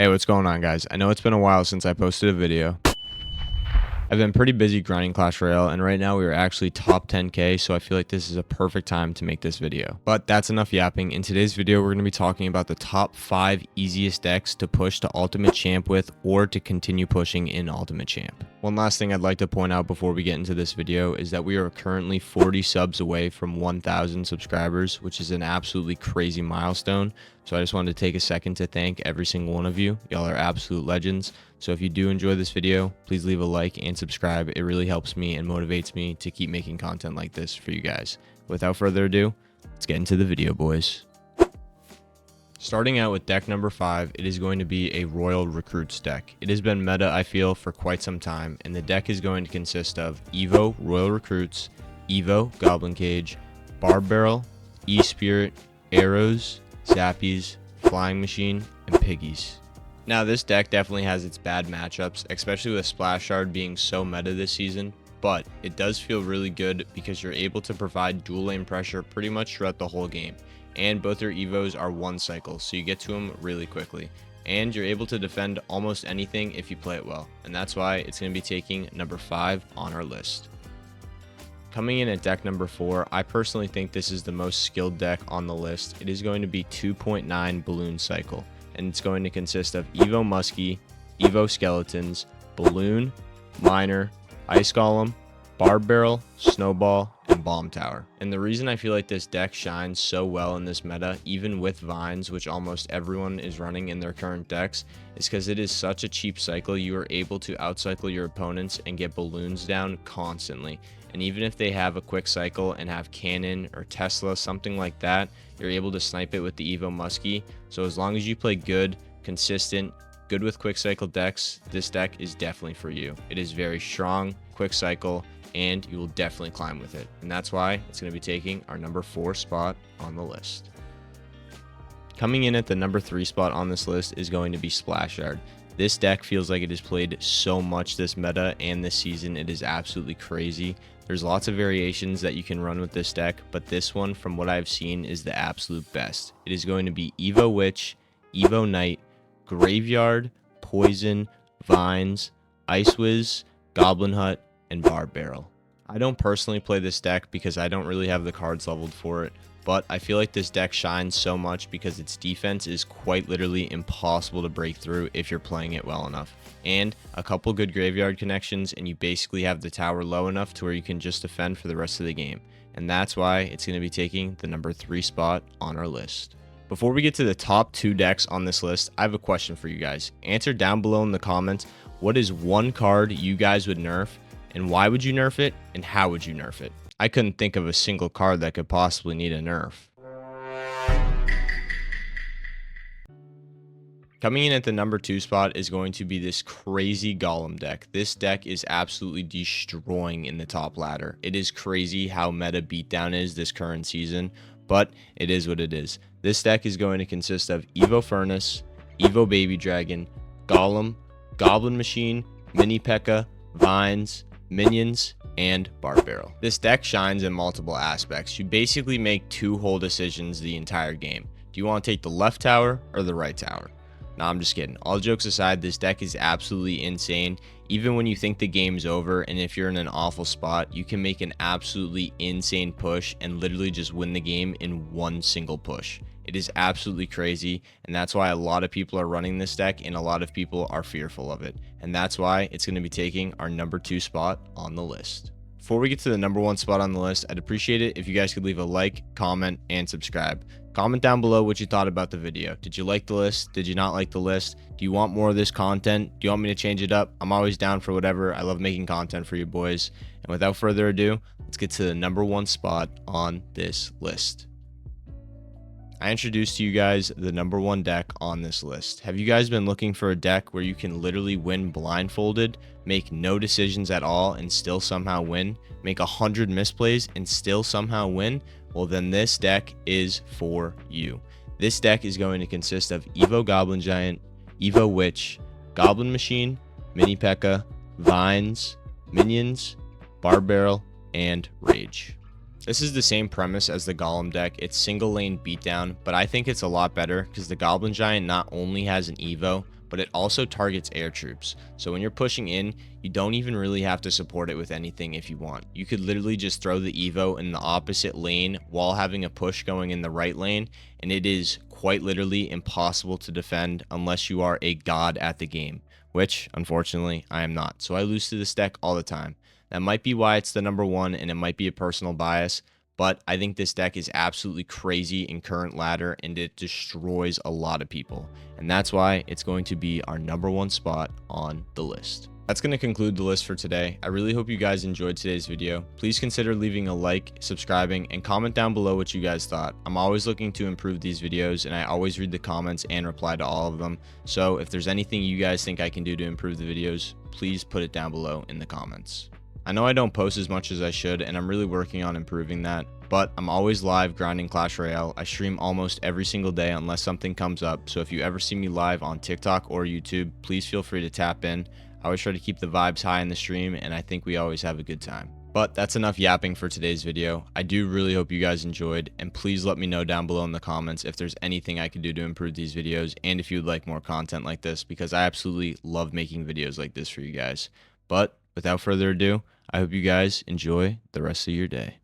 Hey, what's going on, guys? I know it's been a while since I posted a video. I've been pretty busy grinding Clash Royale, and right now we are actually top 10k, so I feel like this is a perfect time to make this video. But that's enough yapping. In today's video, we're going to be talking about the top 5 easiest decks to push to Ultimate Champ with, or to continue pushing in Ultimate Champ. One last thing I'd like to point out before we get into this video is that we are currently 40 subs away from 1,000 subscribers, which is an absolutely crazy milestone. So I just wanted to take a second to thank every single one of you. Y'all are absolute legends. So if you do enjoy this video, please leave a like and subscribe. It really helps me and motivates me to keep making content like this for you guys. Without further ado, let's get into the video, boys. Starting out with deck number 5, it is going to be a Royal Recruits deck. It has been meta, I feel, for quite some time, and the deck is going to consist of Evo Royal Recruits, Evo Goblin Cage, Barb Barrel, E-Spirit, Arrows, Zappies, Flying Machine, and Piggies. Now, this deck definitely has its bad matchups, especially with Splash Shard being so meta this season, but it does feel really good because you're able to provide dual lane pressure pretty much throughout the whole game, and both your Evos are one cycle, so you get to them really quickly, and you're able to defend almost anything if you play it well, and that's why it's going to be taking number 5 on our list. Coming in at deck number 4, I personally think this is the most skilled deck on the list. It is going to be 2.9 Balloon Cycle, and it's going to consist of Evo Muskie, Evo Skeletons, Balloon, Miner, Ice Golem, Barb Barrel, Snowball, and Bomb Tower. And the reason I feel like this deck shines so well in this meta, even with Vines, which almost everyone is running in their current decks, is because it is such a cheap cycle. You are able to outcycle your opponents and get balloons down constantly. And even if they have a quick cycle and have Cannon or Tesla, something like that, you're able to snipe it with the Evo Muskie. So as long as you play good, consistent, good with quick cycle decks, this deck is definitely for you. It is very strong, quick cycle, and you will definitely climb with it. And that's why it's going to be taking our number 4 spot on the list. Coming in at the number 3 spot on this list is going to be Splash Shard. This deck feels like it is played so much this meta and this season. It is absolutely crazy. There's lots of variations that you can run with this deck, but this one, from what I've seen, is the absolute best. It is going to be Evo Witch, Evo Knight, Graveyard, Poison, Vines, Ice Wiz, Goblin Hut, and Barb Barrel. I don't personally play this deck because I don't really have the cards leveled for it, but I feel like this deck shines so much because its defense is quite literally impossible to break through if you're playing it well enough. And a couple good graveyard connections and you basically have the tower low enough to where you can just defend for the rest of the game. And that's why it's going to be taking the number 3 spot on our list. Before we get to the top 2 decks on this list, I have a question for you guys. Answer down below in the comments, what is one card you guys would nerf, and why would you nerf it, and how would you nerf it? I couldn't think of a single card that could possibly need a nerf. Coming in at the number 2 spot is going to be this crazy Golem deck. This deck is absolutely destroying in the top ladder. It is crazy how meta beatdown is this current season, but it is what it is. This deck is going to consist of Evo Furnace, Evo Baby Dragon, Golem, Goblin Machine, Mini P.E.K.K.A, Vines, Minions, and Barb Barrel. This deck shines in multiple aspects. You basically make 2 whole decisions the entire game. Do you want to take the left tower or the right tower? No, I'm just kidding. All jokes aside, this deck is absolutely insane. Even when you think the game's over and if you're in an awful spot, you can make an absolutely insane push and literally just win the game in one single push. It is absolutely crazy, and that's why a lot of people are running this deck and a lot of people are fearful of it. And that's why it's going to be taking our number 2 spot on the list. Before we get to the number 1 spot on the list, I'd appreciate it if you guys could leave a like, comment, and subscribe. Comment down below what you thought about the video. Did you like the list? Did you not like the list? Do you want more of this content? Do you want me to change it up? I'm always down for whatever. I love making content for you boys. And without further ado, let's get to the number 1 spot on this list. I introduced to you guys the number 1 deck on this list. Have you guys been looking for a deck where you can literally win blindfolded, make no decisions at all and still somehow win, make 100 misplays and still somehow win? Well, then this deck is for you. This deck is going to consist of Evo Goblin Giant, Evo Witch, Goblin Machine, Mini P.E.K.K.A, Vines, Minions, Barb Barrel, and Rage. This is the same premise as the Golem deck. It's single lane beatdown, but I think it's a lot better because the Goblin Giant not only has an Evo, but it also targets air troops. So when you're pushing in, you don't even really have to support it with anything if you want. You could literally just throw the Evo in the opposite lane while having a push going in the right lane, and it is quite literally impossible to defend unless you are a god at the game, which unfortunately I am not. So I lose to this deck all the time. That might be why it's the number one, and it might be a personal bias, but I think this deck is absolutely crazy in current ladder, and it destroys a lot of people. And that's why it's going to be our number one spot on the list. That's going to conclude the list for today. I really hope you guys enjoyed today's video. Please consider leaving a like, subscribing, and comment down below what you guys thought. I'm always looking to improve these videos, and I always read the comments and reply to all of them. So if there's anything you guys think I can do to improve the videos, please put it down below in the comments. I know I don't post as much as I should, and I'm really working on improving that, but I'm always live grinding Clash Royale. I stream almost every single day unless something comes up, so if you ever see me live on TikTok or YouTube, please feel free to tap in. I always try to keep the vibes high in the stream, and I think we always have a good time. But that's enough yapping for today's video. I do really hope you guys enjoyed, and please let me know down below in the comments if there's anything I could do to improve these videos, and if you would like more content like this, because I absolutely love making videos like this for you guys. But without further ado, I hope you guys enjoy the rest of your day.